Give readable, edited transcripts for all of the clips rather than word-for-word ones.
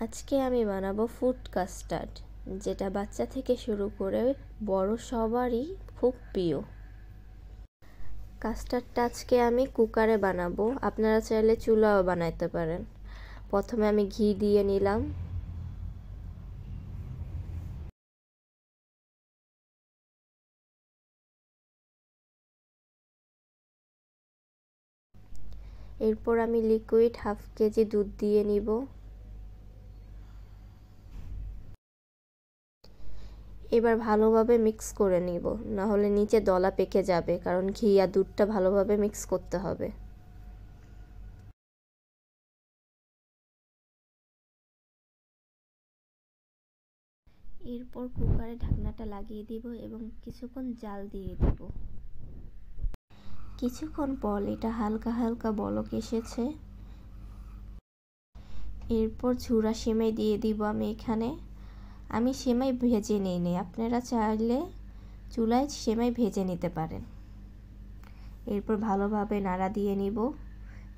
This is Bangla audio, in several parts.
আজকে আমি বানাবো ফুড কাস্টার্ড, যেটা বাচ্চা থেকে শুরু করে বড় সবারই খুব প্রিয়। কাস্টার্ডটা আজকে আমি কুকারে বানাবো, আপনারা চাইলে চুলাও বানাইতে পারেন। প্রথমে আমি ঘি দিয়ে নিলাম। এরপর আমি লিকুইড 1/2 কেজি দুধ দিয়ে নিব। এবার ভালোভাবে মিক্স করে নিব, না হলে নিচে দলা পেকে যাবে, কারণ ঘি আর দুধটা ভালোভাবে মিক্স করতে হবে। এরপর কুকারে ঢাকনাটা লাগিয়ে দিব এবং কিছুক্ষণ জাল দিয়ে দিব। কিছুক্ষণ পর এটা হালকা হালকা বলক এসেছে। এরপর ঝুরা সেমাই দিয়ে দিব আমি এখানে। আমি সেমাই ভেজে নিই, আপনারা চাইলে চুলায় সেমাই ভেজে নিতে পারেন। এরপর ভালোভাবে নাড়া দিয়ে নিব।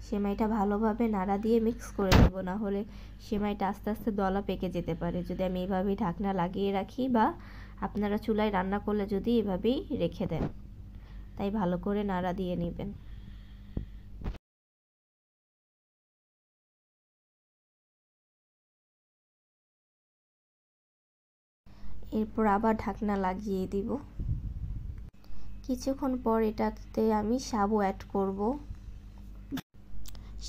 সেমাইটা ভালোভাবে নাড়া দিয়ে মিক্স করে নেব, না হলে সেমাইটা আস্তে আস্তে দলা পেকে যেতে পারে যদি আমি এভাবেই ঢাকনা লাগিয়ে রাখি, বা আপনারা চুলায় রান্না করলে যদি এভাবেই রেখে দেন। তাই ভালো করে নাড়া দিয়ে নেবেন। এরপর আবার ঢাকনা লাগিয়ে দিব। কিছুক্ষণ পর এটাতে আমি সাবু অ্যাড করব।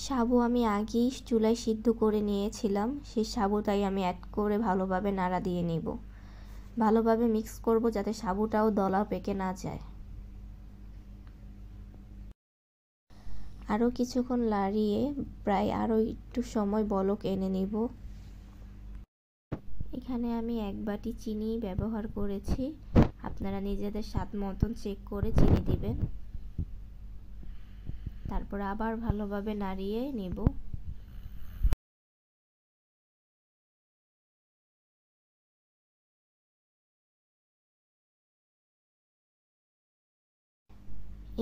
সাবু আমি আগেই চুলায় সিদ্ধ করে নিয়েছিলাম, সেই সাবুটাই আমি অ্যাড করে ভালোভাবে নাড়া দিয়ে নিব। ভালোভাবে মিক্স করব যাতে সাবুটাও দলা পেকে না যায়। আরও কিছুক্ষণ নাড়িয়ে প্রায় আরও একটু সময় বলক এনে নিব। এখানে আমি 1 বাটি চিনি ব্যবহার করেছি, আপনারা নিজেদের স্বাদ মতন চেক করে চিনি দিবেন। তারপর আবার ভালোভাবে নাড়িয়ে নিব।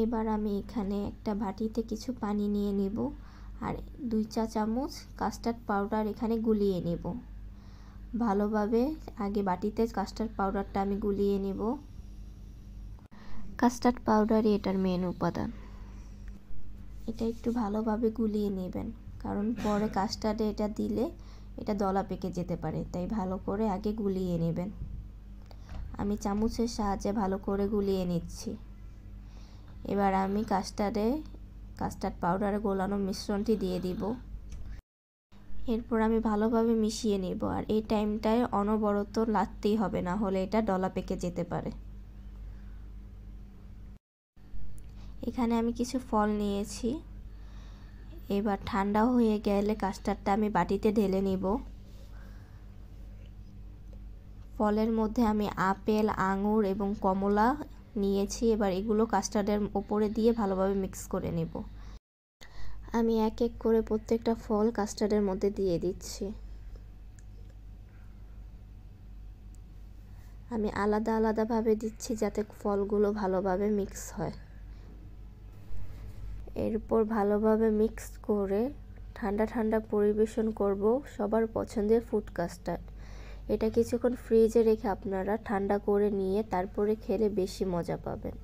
এবার আমি এখানে একটা বাটিতে কিছু পানি নিয়ে নেব আর 2 চা চামচ কাস্টার্ড পাউডার এখানে গুলিয়ে নেব। ভালোভাবে আগে বাটিতে কাস্টার্ড পাউডারটা আমি গুলিয়ে নেব। কাস্টার্ড পাউডারই এটার মেন উপাদান। এটা একটু ভালোভাবে গুলিয়ে নেবেন, কারণ পরে কাস্টার্ডে এটা দিলে এটা দলা পেকে যেতে পারে, তাই ভালো করে আগে গুলিয়ে নেবেন। আমি চামচের সাহায্যে ভালো করে গুলিয়ে নিচ্ছি। এবার আমি কাস্টার্ড পাউডারে গোলানো মিশ্রণটি দিয়ে দিব। এরপর আমি ভালোভাবে মিশিয়ে নেব, আর এই টাইমটায় অনবরত নাড়তেই হবে, না হলে এটা দলা পেকে যেতে পারে। এখানে আমি কিছু ফল নিয়েছি। এবার ঠান্ডা হয়ে গেলে কাস্টার্ডটা আমি বাটিতে ঢেলে নিব। ফলের মধ্যে আমি আপেল, আঙুর এবং কমলা নিয়েছি। এবার এগুলো কাস্টার্ডের উপরে দিয়ে ভালোভাবে মিক্স করে নেব। আমি এক এক করে প্রত্যেকটা ফল কাস্টার্ডের মধ্যে দিয়ে দিচ্ছি। আমি আলাদা আলাদাভাবে দিচ্ছি যাতে ফলগুলো ভালোভাবে মিক্স হয়। এরপর ভালোভাবে মিক্স করে ঠান্ডা ঠান্ডা পরিবেশন করব সবার পছন্দের ফুড কাস্টার্ড। এটা কিছুক্ষণ ফ্রিজে রেখে আপনারা ঠান্ডা করে নিয়ে তারপরে খেলে বেশি মজা পাবেন।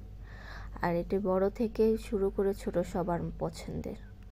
আর এটি বড় থেকে শুরু করে ছোট সবার পছন্দের।